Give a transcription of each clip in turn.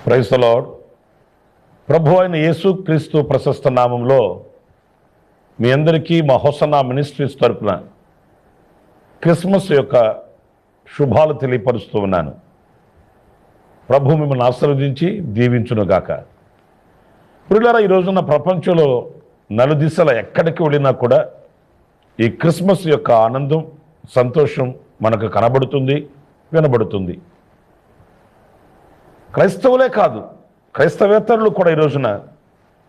Praise the lord. ప్రభు అయిన యేసు క్రీస్తు ప్రశస్త నామంలో మీ అందరికీ మా హోసన్నా మినిస్ట్రీస్ తరపున క్రిస్మస్ యొక్క శుభాలు తెలియపరుస్తూ ఉన్నాను. ప్రభు మిమ్మల్ని ఆశీర్వదించి దీవించునుగాక. ప్రియులారా, ఈ రోజున ప్రపంచంలో నలుదిశల ఎక్కడికి వెళ్ళినా కూడా ఈ క్రిస్మస్ యొక్క ఆనందం, సంతోషం మనకు కనబడుతుంది, వినబడుతుంది. క్రైస్తవులే కాదు, క్రైస్తవేతరులు కూడా ఈ రోజున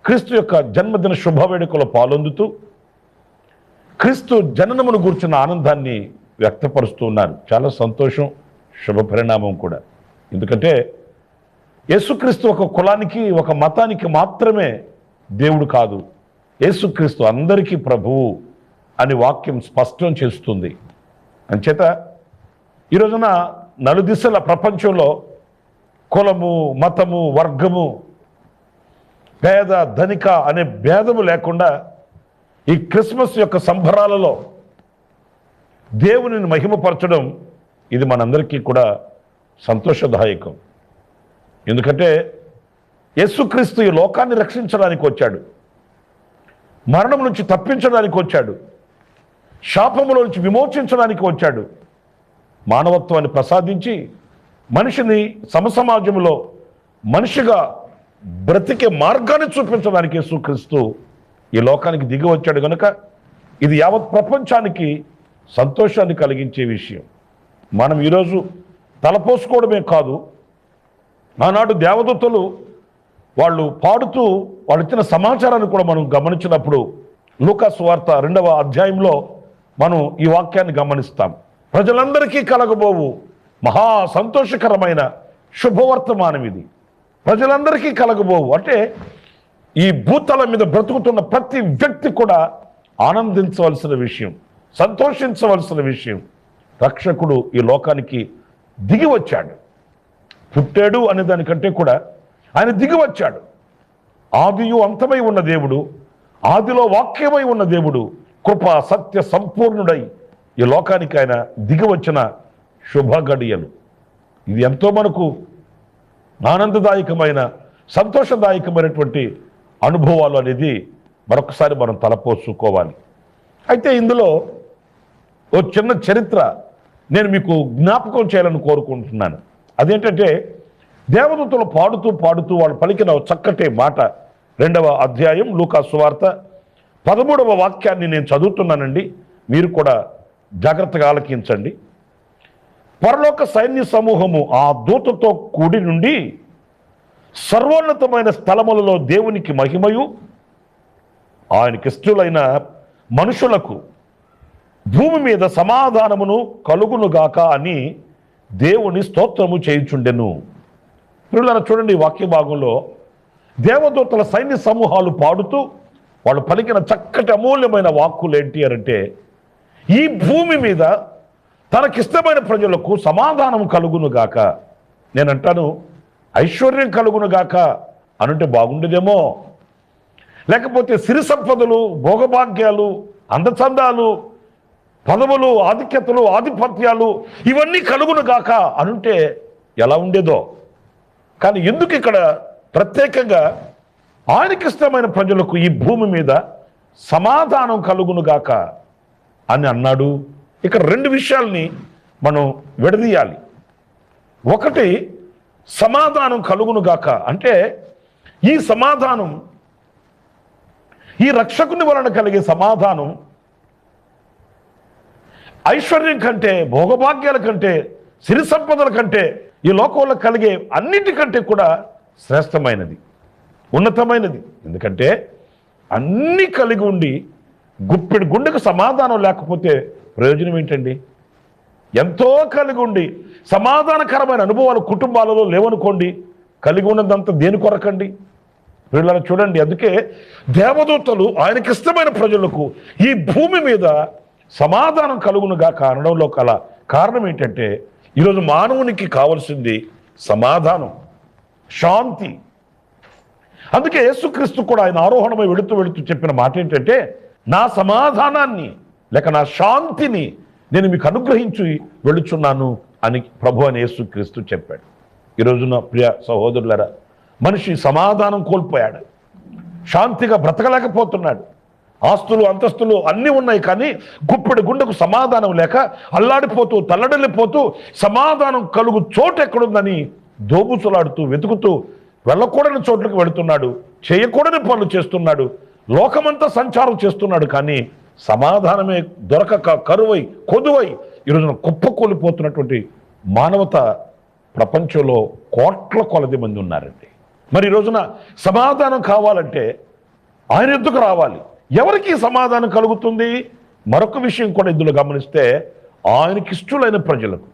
క్రీస్తు యొక్క జన్మదిన శుభవేడుకలో పాల్గొందుతూ క్రీస్తు జననమును గూర్చిన ఆనందాన్ని వ్యక్తపరుస్తూ ఉన్నారు. చాలా సంతోషం, శుభ పరిణామం కూడా. ఎందుకంటే యేసుక్రీస్తు ఒక కులానికి, ఒక మతానికి మాత్రమే దేవుడు కాదు. యేసుక్రీస్తు అందరికీ ప్రభువు అని వాక్యం స్పష్టం చేస్తుంది. అంచేత ఈ రోజున నలుదిశల ప్రపంచంలో కులము, మతము, వర్గము, పేద ధనిక అనే భేదము లేకుండా ఈ క్రిస్మస్ యొక్క సంబరాలలో దేవునిని మహిమపరచడం ఇది మనందరికీ కూడా సంతోషదాయకం. ఎందుకంటే యేసుక్రీస్తు ఈ లోకాన్ని రక్షించడానికి వచ్చాడు, మరణం నుంచి తప్పించడానికి వచ్చాడు, శాపముల నుంచి విమోచించడానికి వచ్చాడు, మానవత్వాన్ని ప్రసాదించి మనిషిని సమసమాజంలో మనిషిగా బ్రతికే మార్గాన్ని చూపించడానికి యేసుక్రీస్తు ఈ లోకానికి దిగి వచ్చాడు. కనుక ఇది యావత్ ప్రపంచానికి సంతోషాన్ని కలిగించే విషయం. మనం ఈరోజు తలపోసుకోవడమే కాదు, ఆనాడు దేవదూతలు వాళ్ళు పాడుతూ వాళ్ళు ఇచ్చిన సమాచారాన్ని కూడా మనం గమనించినప్పుడు లూకా సువార్త 2వ అధ్యాయంలో మనం ఈ వాక్యాన్ని గమనిస్తాం. ప్రజలందరికీ కలగబోవు మహా సంతోషకరమైన శుభవర్తమానం ఇది. ప్రజలందరికీ కలగబోవు అంటే ఈ భూతలం మీద బ్రతుకుతున్న ప్రతి వ్యక్తి కూడా ఆనందించవలసిన విషయం, సంతోషించవలసిన విషయం. రక్షకుడు ఈ లోకానికి దిగి వచ్చాడు. పుట్టాడు అనే దానికంటే కూడా ఆయన దిగి వచ్చాడు. ఆదియు అంతమై ఉన్న దేవుడు, ఆదిలో వాక్యమై ఉన్న దేవుడు, కృప సత్య సంపూర్ణుడై ఈ లోకానికి ఆయన దిగి వచ్చిన శుభ గడియలు. ఇది ఎంతో మనకు ఆనందదాయకమైన, సంతోషదాయకమైనటువంటి అనుభవాలు అనేది మరొకసారి మనం తలపోసుకోవాలి. అయితే ఇందులో ఓ చిన్న చరిత్ర నేను మీకు జ్ఞాపకం చేయాలని కోరుకుంటున్నాను. అదేంటంటే దేవదూతలు పాడుతూ పాడుతూ వాళ్ళు పలికిన చక్కటి మాట 2వ అధ్యాయం లూకా సువార్త 13వ వాక్యాన్ని నేను చదువుతున్నానండి, మీరు కూడా జాగ్రత్తగా ఆలకించండి. పరలోక సైన్య సమూహము ఆ దూతతో కూడి నుండి సర్వోన్నతమైన స్థలములలో దేవునికి మహిమయు ఆయనకిష్టులైన మనుషులకు భూమి మీద సమాధానమును కలుగునుగాక అని దేవుని స్తోత్రము చేయుచుండెను. పిల్లలు చూడండి, ఈ వాక్య భాగంలో దేవదూతల సైన్య సమూహాలు పాడుతూ వాళ్ళు పలికిన చక్కటి అమూల్యమైన వాక్కులు ఏంటి అంటే, ఈ భూమి మీద తనకిష్టమైన ప్రజలకు సమాధానం కలుగునుగాక. నేనంటాను, ఐశ్వర్యం కలుగునుగాక అనుంటే బాగుండేదేమో, లేకపోతే సిరి సంపదలు, భోగభాగ్యాలు, అందచందాలు, పదవులు, ఆధిక్యతలు, ఆధిపత్యాలు ఇవన్నీ కలుగునుగాక అనుంటే ఎలా ఉండేదో. కానీ ఎందుకు ఇక్కడ ప్రత్యేకంగా ఆయనకిష్టమైన ప్రజలకు ఈ భూమి మీద సమాధానం కలుగునుగాక అని అన్నాడు? ఇక్కడ 2 విషయాల్ని మనం విడదీయాలి. ఒకటి, సమాధానం కలుగునుగాక అంటే ఈ సమాధానం, ఈ రక్షకుని వలన కలిగే సమాధానం ఐశ్వర్యం కంటే, భోగభాగ్యాల కంటే, సిరి సంపదల కంటే, ఈ లోకంలో కలిగే అన్నిటికంటే కూడా శ్రేష్టమైనది, ఉన్నతమైనది. ఎందుకంటే అన్నీ కలిగి ఉండి గుప్పెడు గుండెకు సమాధానం లేకపోతే ప్రయోజనం ఏంటండి? ఎంతో కలిగి ఉండి సమాధానకరమైన అనుభవాలు కుటుంబాలలో లేవనుకోండి, కలిగి ఉన్నదంతా దేని కొరకండి? వీళ్ళని చూడండి. అందుకే దేవదూతలు ఆయనకిష్టమైన ప్రజలకు ఈ భూమి మీద సమాధానం కలుగునుగా అనడంలో కల కారణం ఏంటంటే, ఈరోజు మానవునికి కావలసింది సమాధానం, శాంతి. అందుకే యేసుక్రీస్తు కూడా ఆయన ఆరోహణమై వెళుతూ వెళుతూ చెప్పిన మాట ఏంటంటే, నా సమాధానాన్ని లేక నా శాంతిని నేను మీకు అనుగ్రహించి వెళుచున్నాను అని ప్రభు అని యేసుక్రీస్తు చెప్పాడు. ఈ రోజున ప్రియ సహోదరులారా, మనిషి సమాధానం కోల్పోయాడు, శాంతిగా బ్రతకలేకపోతున్నాడు. ఆస్తులు అంతస్తులు అన్నీ ఉన్నాయి, కానీ గుప్పెడు గుండెకు సమాధానం లేక అల్లాడిపోతూ తల్లడిల్లిపోతూ సమాధానం కలుగు చోటు ఎక్కడుందని దోబుచులాడుతూ వెతుకుతూ వెళ్ళకూడని చోట్లకు వెళుతున్నాడు, చేయకూడని పనులు చేస్తున్నాడు, లోకమంతా సంచారం చేస్తున్నాడు. కానీ సమాధానమే దొరకక కరువై కొదువై ఈరోజున కుప్పకూలిపోతున్నటువంటి మానవత ప్రపంచంలో కోట్ల కొలది మంది ఉన్నారండి. మరి ఈ రోజున సమాధానం కావాలంటే ఆయన ఎద్దుకు రావాలి. ఎవరికి సమాధానం కలుగుతుంది? మరొక విషయం కూడా ఇందులో గమనిస్తే, ఆయనకి ఇష్టలైన ప్రజలకు,